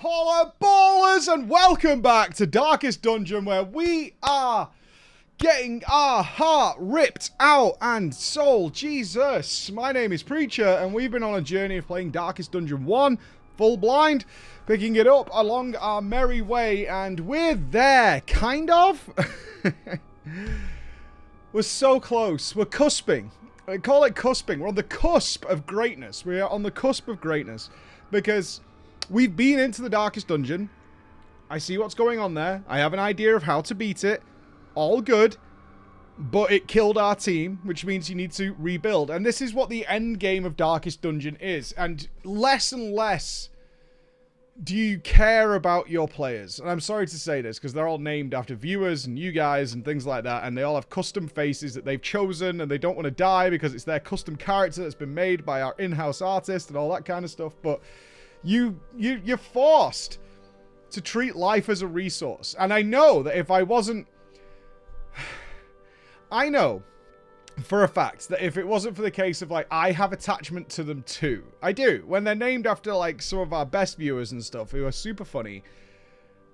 Holla ballers, and welcome back to Darkest Dungeon, where we are getting our heart ripped out and soul. Jesus, my name is Preacher, and we've been on a journey of playing Darkest Dungeon 1, full blind, picking it up along our merry way, and we're there, kind of. We're so close. We're cusping. I call it cusping. We're on the cusp of greatness. We are on the cusp of greatness, because we've been into the Darkest Dungeon. I see what's going on there. I have an idea of how to beat it. All good. But it killed our team, which means you need to rebuild. And this is what the end game of Darkest Dungeon is. And less do you care about your players. And I'm sorry to say this, because they're all named after viewers and you guys and things like that. And they all have custom faces that they've chosen. And they don't want to die because it's their custom character that's been made by our in-house artist and all that kind of stuff. But you're forced to treat life as a resource. And I know that if I wasn't... I know for a fact that if it wasn't for the case of, like, I have attachment to them too. I do. When they're named after, like, some of our best viewers and stuff who are super funny,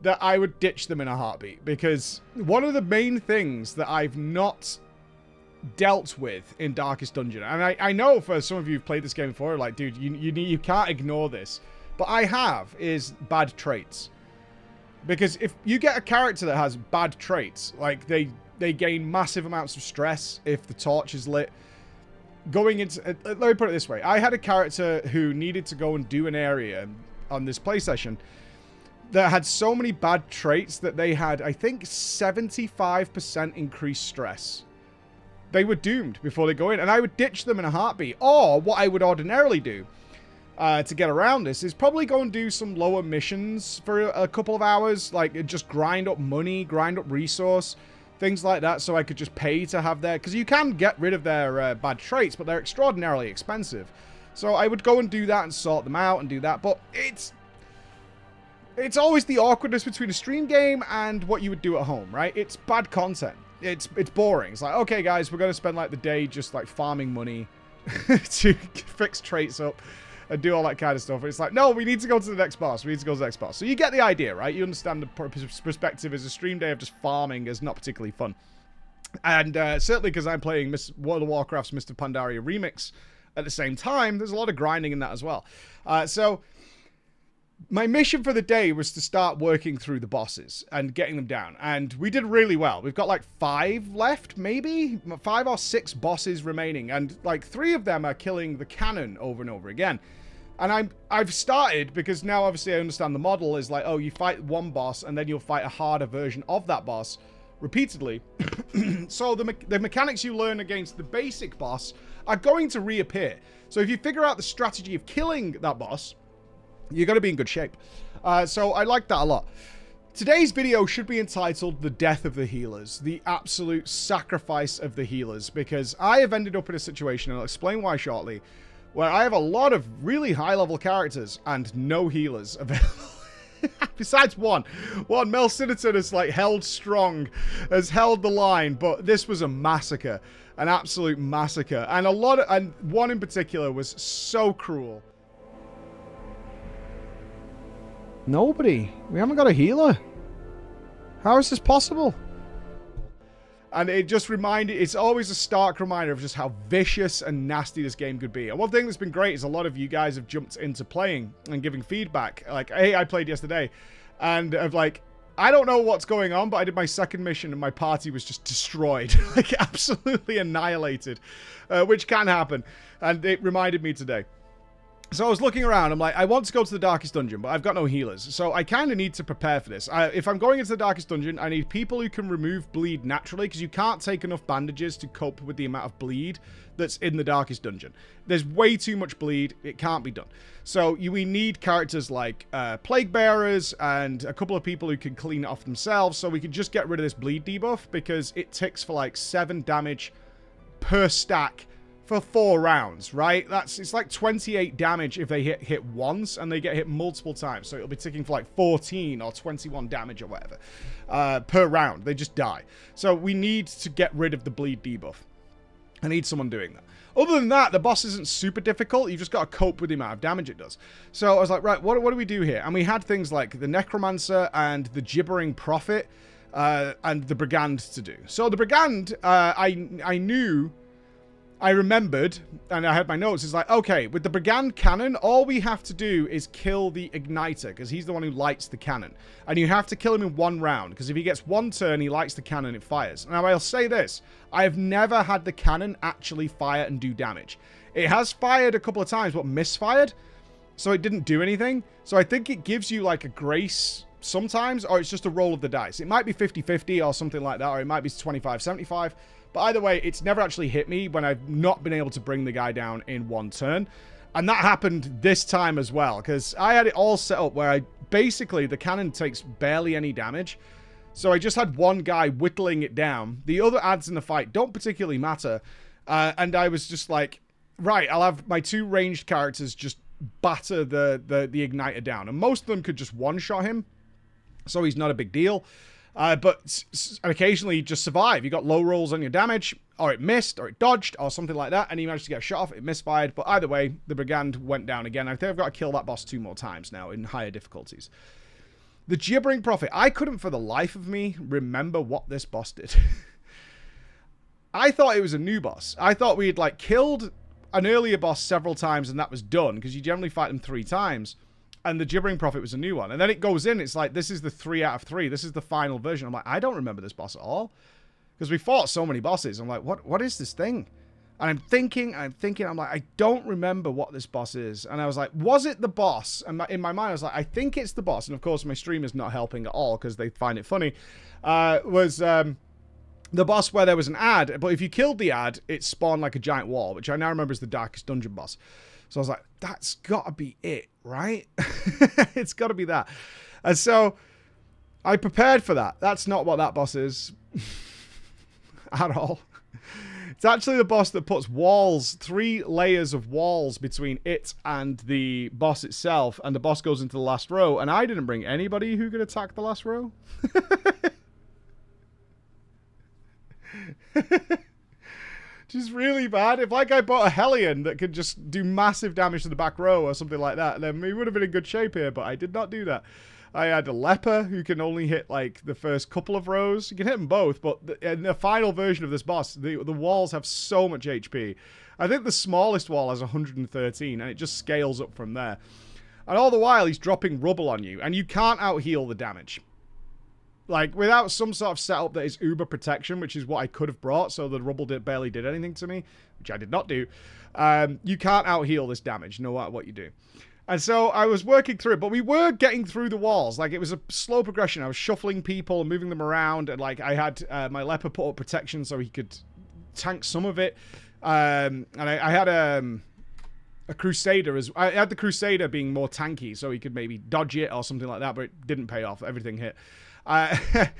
that I would ditch them in a heartbeat. Because one of the main things that I've not dealt with in Darkest Dungeon, and I know for some of you who've played this game before, like, dude, you can't ignore this. But I have, is bad traits. Because if you get a character that has bad traits, like they gain massive amounts of stress if the torch is lit. Going into... let me put it this way. I had a character who needed to go and do an area on this play session that had so many bad traits that they had, I think, 75% increased stress. They were doomed before they go in, and I would ditch them in a heartbeat. Or what I would ordinarily do to get around this is probably go and do some lower missions for a couple of hours, like just grind up money, grind up resource, things like that, so I could just pay to have their... Because you can get rid of their bad traits, but they're extraordinarily expensive. So I would go and do that and sort them out and do that, but it's always the awkwardness between a stream game and what you would do at home, right? It's bad content. It's boring. It's like, okay, guys, we're going to spend, like, the day just, like, farming money to fix traits up and do all that kind of stuff. And it's like, no, we need to go to the next boss. We need to go to the next boss. So you get the idea, right? You understand the perspective as a stream day of just farming is not particularly fun. And certainly because I'm playing World of Warcraft's Mr. Pandaria Remix at the same time, there's a lot of grinding in that as well. So my mission for the day was to start working through the bosses and getting them down. And we did really well. We've got like 5 left, maybe? 5 or 6 bosses remaining. And like 3 of them are killing the cannon over and over again. And I've started, because now obviously I understand the model is like, oh, you fight one boss and then you'll fight a harder version of that boss repeatedly. So the mechanics you learn against the basic boss are going to reappear. So if you figure out the strategy of killing that boss, you're going to be in good shape. So I like that a lot. Today's video should be entitled The Death of the Healers, the absolute sacrifice of the healers, because I have ended up in a situation, and I'll explain why shortly, where I have a lot of really high-level characters and no healers available. Besides one. Mel Sinnington has, like, held strong, has held the line, but this was a massacre. An absolute massacre. And one in particular was so cruel. Nobody. We haven't got a healer. How is this possible? And it just it's always a stark reminder of just how vicious and nasty this game could be. And one thing that's been great is a lot of you guys have jumped into playing and giving feedback. Like, hey, I played yesterday. And of like, I don't know what's going on, but I did my second mission and my party was just destroyed. Like, absolutely annihilated. Which can happen. And it reminded me today. So I was looking around, I'm like, I want to go to the Darkest Dungeon, but I've got no healers. So I kind of need to prepare for this. If I'm going into the Darkest Dungeon, I need people who can remove bleed naturally, because you can't take enough bandages to cope with the amount of bleed that's in the Darkest Dungeon. There's way too much bleed. It can't be done. So we need characters like Plague Bearers and a couple of people who can clean it off themselves, so we can just get rid of this bleed debuff, because it ticks for like 7 damage per stack for 4 rounds, right? It's like 28 damage if they hit once, and they get hit multiple times. So it'll be ticking for like 14 or 21 damage or whatever per round. They just die. So we need to get rid of the bleed debuff. I need someone doing that. Other than that, the boss isn't super difficult. You've just got to cope with the amount of damage it does. So I was like, right, what do we do here? And we had things like the Necromancer and the Gibbering Prophet and the Brigand to do. So the Brigand, I remembered, and I had my notes, it's like, okay, with the Brigand cannon, all we have to do is kill the Igniter, because he's the one who lights the cannon. And you have to kill him in one round, because if he gets one turn, he lights the cannon, it fires. Now, I'll say this, I have never had the cannon actually fire and do damage. It has fired a couple of times, but misfired, so it didn't do anything. So I think it gives you, like, a grace sometimes, or it's just a roll of the dice. It might be 50-50 or something like that, or it might be 25-75. But either way, it's never actually hit me when I've not been able to bring the guy down in one turn. And that happened this time as well, because I had it all set up where basically the cannon takes barely any damage. So I just had one guy whittling it down. The other adds in the fight don't particularly matter. And I was just like, right, I'll have my 2 ranged characters just batter the Igniter down. And most of them could just one-shot him, so he's not a big deal. But occasionally you just survive. You got low rolls on your damage, or it missed, or it dodged, or something like that, and you managed to get a shot off, it misfired. But either way, the Brigand went down again. I think I've got to kill that boss 2 more times now in higher difficulties. The Gibbering Prophet. I couldn't for the life of me remember what this boss did. I thought it was a new boss. I thought we had like killed an earlier boss several times and that was done, because you generally fight them 3 times. And the Gibbering Prophet was a new one. And then it goes in, it's like, this is the 3 out of 3. This is the final version. I'm like, I don't remember this boss at all. Because we fought so many bosses. I'm like, what is this thing? And I'm thinking, I'm like, I don't remember what this boss is. And I was like, was it the boss? And in my mind, I was like, I think it's the boss. And of course, my stream is not helping at all because they find it funny. The boss where there was an ad. But if you killed the ad, it spawned like a giant wall, which I now remember is the Darkest Dungeon boss. So I was like, that's got to be it, right? It's got to be that. And so I prepared for that. That's not what that boss is at all. It's actually the boss that puts walls, 3 layers of walls between it and the boss itself. And the boss goes into the last row. And I didn't bring anybody who could attack the last row. Just really bad. If like I bought a Hellion that could just do massive damage to the back row or something like that, then we would have been in good shape here, but I did not do that. I had a Leper who can only hit like the first couple of rows. You can hit them both, but in the final version of this boss, the walls have so much HP. I think the smallest wall has 113 and it just scales up from there. And all the while he's dropping rubble on you and you can't out-heal the damage. Like, without some sort of setup that is uber protection, which is what I could have brought, so the rubble barely did anything to me, which I did not do, you can't out-heal this damage, no matter what you do. And so I was working through it, but we were getting through the walls. Like, it was a slow progression. I was shuffling people and moving them around, and, like, I had my Leper put up protection so he could tank some of it. And I had a Crusader. I had the Crusader being more tanky, so he could maybe dodge it or something like that, but it didn't pay off. Everything hit. And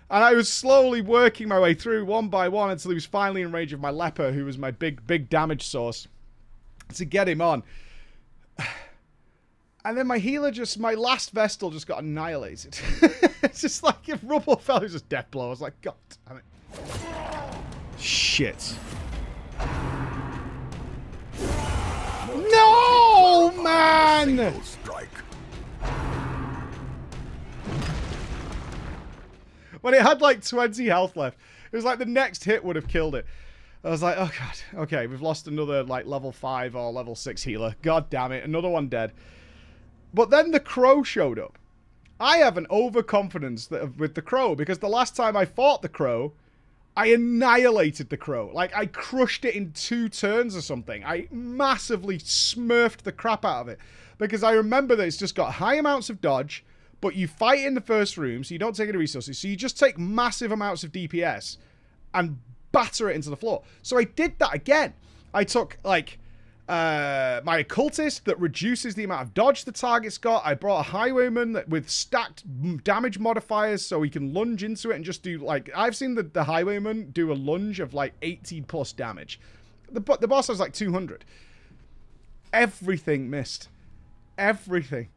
I was slowly working my way through one by one until he was finally in range of my Leper, who was my big damage source, to get him on. And then my healer my last Vestal just got annihilated. It's just like if rubble fell, it was just death blow. I was like, God damn it. Shit. No, man! When it had like 20 health left, it was like the next hit would have killed it. I was like, oh God, okay, we've lost another like level 5 or level 6 healer. God damn it, another one dead. But then the Crow showed up. I have an overconfidence with the Crow because the last time I fought the Crow, I annihilated the Crow. Like, I crushed it in 2 turns or something. I massively smurfed the crap out of it because I remember that it's just got high amounts of dodge, but you fight in the first room, so you don't take any resources. So you just take massive amounts of DPS and batter it into the floor. So I did that again. I took, like, my Occultist that reduces the amount of dodge the target's got. I brought a Highwayman with stacked damage modifiers so he can lunge into it and just do, like... I've seen the Highwayman do a lunge of, like, 80+ damage. The boss has, like, 200. Everything missed. Everything.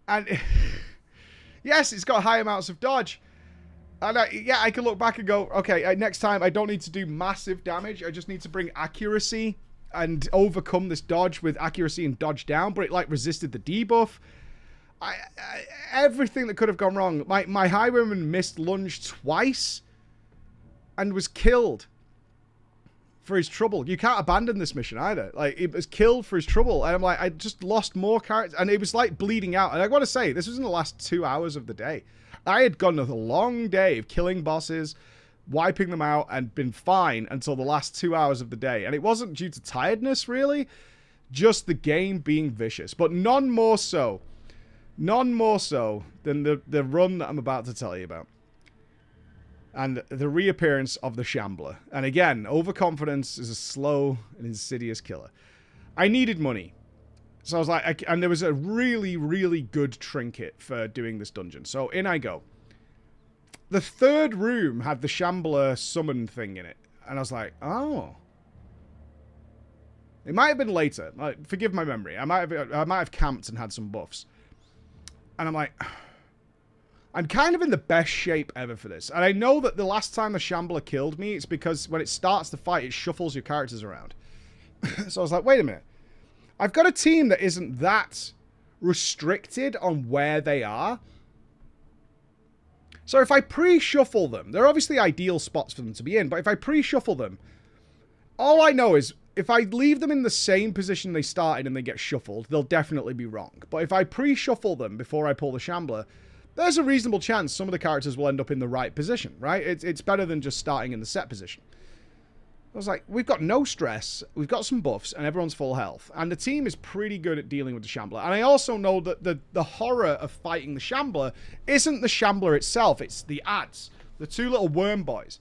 And... Yes, it's got high amounts of dodge, And yeah, I can look back and go, okay, next time I don't need to do massive damage. I just need to bring accuracy and overcome this dodge with accuracy and dodge down. But it like resisted the debuff. Everything that could have gone wrong. My highwayman missed lunge twice and was killed for his trouble. You can't abandon this mission either. Like, it was killed for his trouble. And I'm like, I just lost more characters. And it was like bleeding out. And I want to say, this was in the last 2 hours of the day. I had gone a long day of killing bosses, wiping them out, and been fine until the last 2 hours of the day. And it wasn't due to tiredness, really. Just the game being vicious. But none more so than the run that I'm about to tell you about. And the reappearance of the Shambler. And again, overconfidence is a slow and insidious killer. I needed money. So I was like, and there was a really, really good trinket for doing this dungeon. So in I go. The third room had the Shambler summon thing in it. And I was like, oh. It might have been later. Forgive my memory. I might have camped and had some buffs. And I'm like, I'm kind of in the best shape ever for this. And I know that the last time the Shambler killed me, it's because when it starts the fight, it shuffles your characters around. So I was like, wait a minute. I've got a team that isn't that restricted on where they are. So if I pre-shuffle them, they're obviously ideal spots for them to be in, but if I pre-shuffle them, all I know is if I leave them in the same position they started and they get shuffled, they'll definitely be wrong. But if I pre-shuffle them before I pull the Shambler, there's a reasonable chance some of the characters will end up in the right position, right? It's better than just starting in the set position. I was like, we've got no stress, we've got some buffs, and everyone's full health. And the team is pretty good at dealing with the Shambler. And I also know that the horror of fighting the Shambler isn't the Shambler itself, it's the ads. The two little worm boys.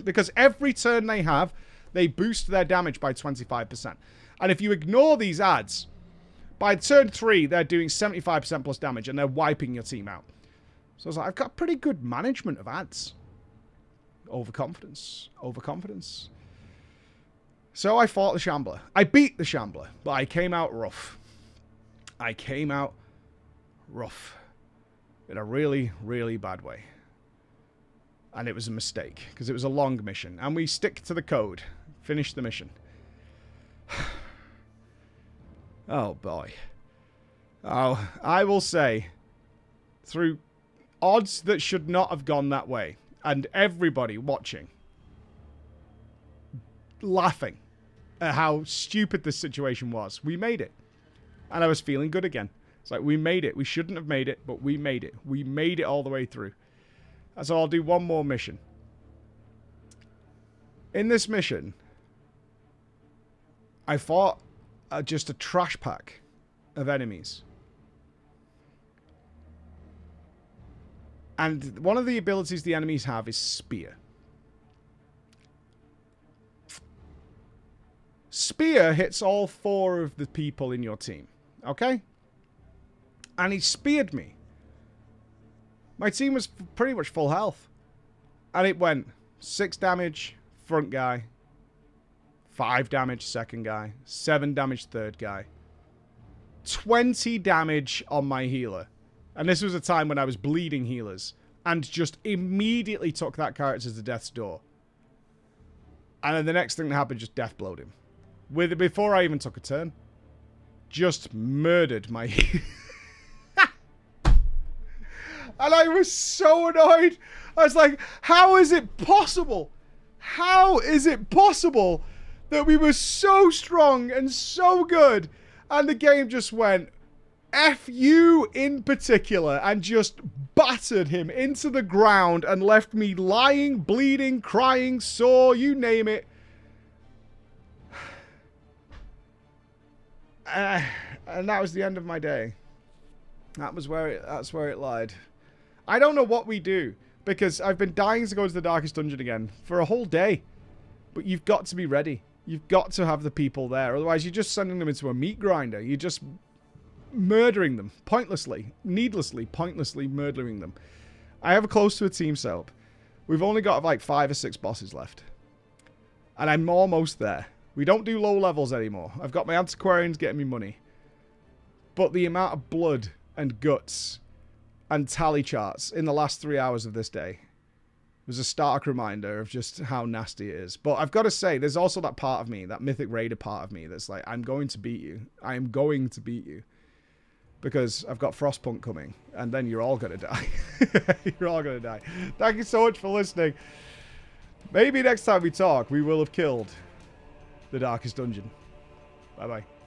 Because every turn they have, they boost their damage by 25%. And if you ignore these ads, by turn 3, they're doing 75% plus damage, and they're wiping your team out. So I was like, I've got pretty good management of ads. Overconfidence. Overconfidence. So I fought the Shambler. I beat the Shambler, but I came out rough. I came out rough. In a really, really bad way. And it was a mistake, because it was a long mission. And we stick to the code. Finish the mission. Oh, boy. Oh, I will say, through odds that should not have gone that way, and everybody watching, laughing at how stupid this situation was, we made it. And I was feeling good again. It's like, we made it. We shouldn't have made it, but we made it. We made it all the way through. So I'll do one more mission. In this mission, I fought just a trash pack of enemies. And one of the abilities the enemies have is Spear. Spear hits all 4 of the people in your team. Okay? And he speared me. My team was pretty much full health. And it went 6 damage, front guy. 5 damage, second guy. 7 damage, third guy. 20 damage on my healer. And this was a time when I was bleeding healers. And just immediately took that character to death's door. And then the next thing that happened, just death blowed him. Before I even took a turn. Just murdered my healer. And I was so annoyed. I was like, how is it possible? How is it possible that we were so strong and so good, and the game just went F you in particular and just battered him into the ground and left me lying, bleeding, crying, sore, you name it. And that was the end of my day. That's where it lied. I don't know what we do, because I've been dying to go to the Darkest Dungeon again for a whole day. But you've got to be ready. You've got to have the people there. Otherwise, you're just sending them into a meat grinder. You're just murdering them. Pointlessly. Needlessly. Pointlessly murdering them. I have close to a team setup. We've only got like 5 or 6 bosses left. And I'm almost there. We don't do low levels anymore. I've got my antiquarians getting me money. But the amount of blood and guts and tally charts in the last 3 hours of this day was a stark reminder of just how nasty it is. But I've got to say, there's also that part of me, that Mythic Raider part of me, that's like, I'm going to beat you. I am going to beat you. Because I've got Frostpunk coming, and then you're all going to die. You're all going to die. Thank you so much for listening. Maybe next time we talk, we will have killed the Darkest Dungeon. Bye-bye.